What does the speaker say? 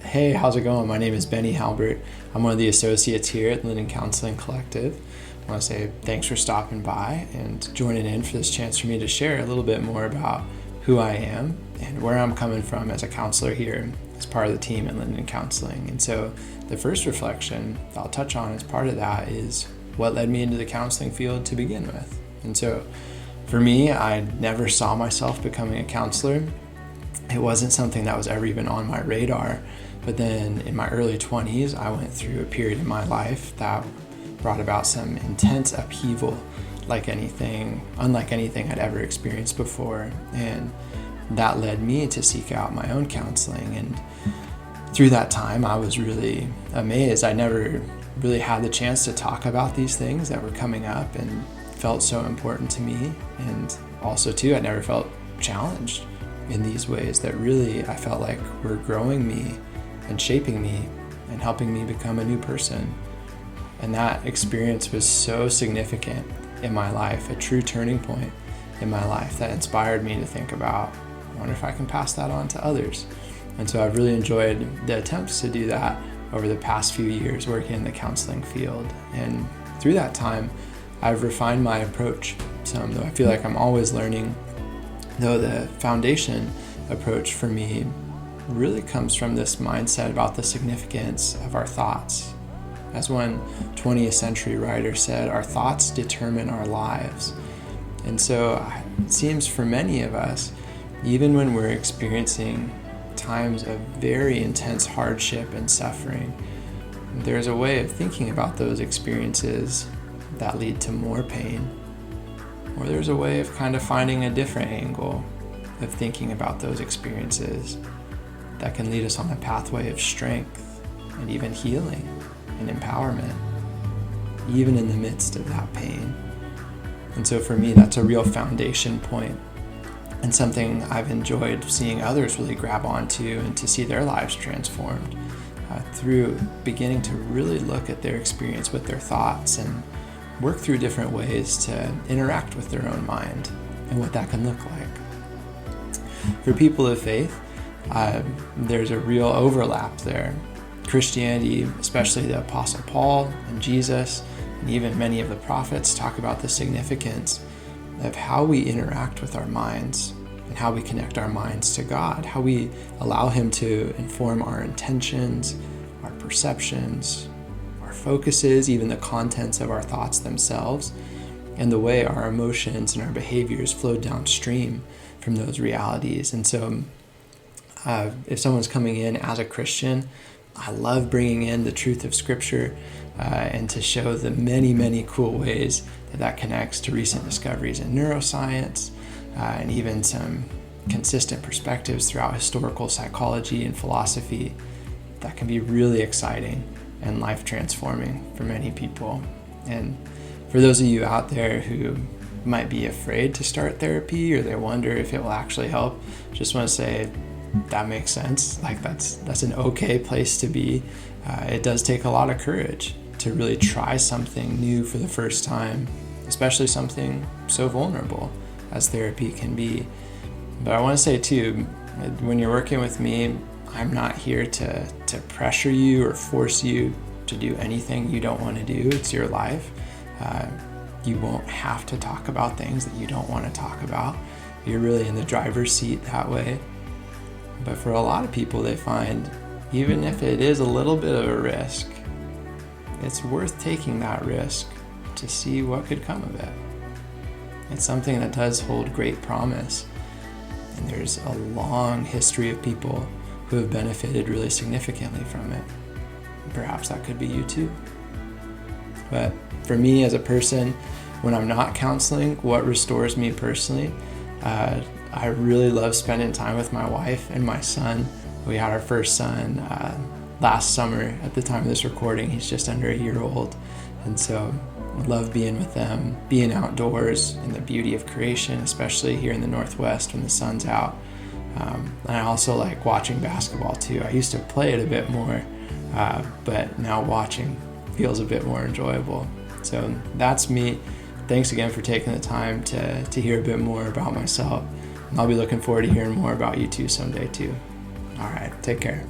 Hey, how's it going? My name is Halbert. I'm one of the associates here at Lynden Counseling Collective. I want to say thanks for stopping by and joining in for this chance for me to share a little bit more about who I am and where I'm coming from as a counselor here as part of the team at Lynden Counseling. And so the first reflection I'll touch on as part of that is what led me into the counseling field to begin with. And so for me, I never saw myself becoming a counselor. It wasn't something that was ever even on my radar. But then in my early 20s, I went through a period in my life that brought about some intense upheaval, unlike anything I'd ever experienced before. And that led me to seek out my own counseling. And through that time, I was really amazed. I never really had the chance to talk about these things that were coming up and felt so important to me. And also too, I never felt challenged in these ways that really I felt like were growing me and shaping me and helping me become a new person. And that experience was so significant in my life, a true turning point in my life that inspired me to think about, I wonder if I can pass that on to others. And so I've really enjoyed the attempts to do that over the past few years working in the counseling field. And through that time, I've refined my approach some, though I feel like I'm always learning. Though the foundation approach for me really comes from this mindset about the significance of our thoughts. As one 20th century writer said, our thoughts determine our lives. And so it seems for many of us, even when we're experiencing times of very intense hardship and suffering, there's a way of thinking about those experiences that lead to more pain. Or there's a way of kind of finding a different angle of thinking about those experiences that can lead us on a pathway of strength and even healing and empowerment, even in the midst of that pain. And so for me, that's a real foundation point and something I've enjoyed seeing others really grab onto and to see their lives transformed through beginning to really look at their experience with their thoughts and work through different ways to interact with their own mind and what that can look like. For people of faith, there's a real overlap there. Christianity, especially the Apostle Paul and Jesus, and even many of the prophets talk about the significance of how we interact with our minds and how we connect our minds to God, how we allow Him to inform our intentions, our perceptions, focuses, even the contents of our thoughts themselves, and the way our emotions and our behaviors flow downstream from those realities. And so if someone's coming in as a Christian, I love bringing in the truth of Scripture and to show the many, many cool ways that connects to recent discoveries in neuroscience and even some consistent perspectives throughout historical psychology and philosophy that can be really exciting and life transforming for many people. And for those of you out there who might be afraid to start therapy or they wonder if it will actually help, just want to say that makes sense. Like that's an okay place to be. It does take a lot of courage to really try something new for the first time, especially something so vulnerable as therapy can be. But I want to say too, when you're working with me, I'm not here to pressure you or force you to do anything you don't want to do. It's your life. You won't have to talk about things that you don't want to talk about. You're really in the driver's seat that way. But for a lot of people, they find even if it is a little bit of a risk, it's worth taking that risk to see what could come of it. It's something that does hold great promise. And there's a long history of people who have benefited really significantly from it. Perhaps that could be you too. But for me as a person, when I'm not counseling, what restores me personally, I really love spending time with my wife and my son. We had our first son last summer at the time of this recording. He's just under a year old. And so I love being with them, being outdoors in the beauty of creation, especially here in the Northwest when the sun's out. And I also like watching basketball too. I used to play it a bit more, but now watching feels a bit more enjoyable. So that's me. Thanks again for taking the time to hear a bit more about myself. And I'll be looking forward to hearing more about you too someday too. All right, take care.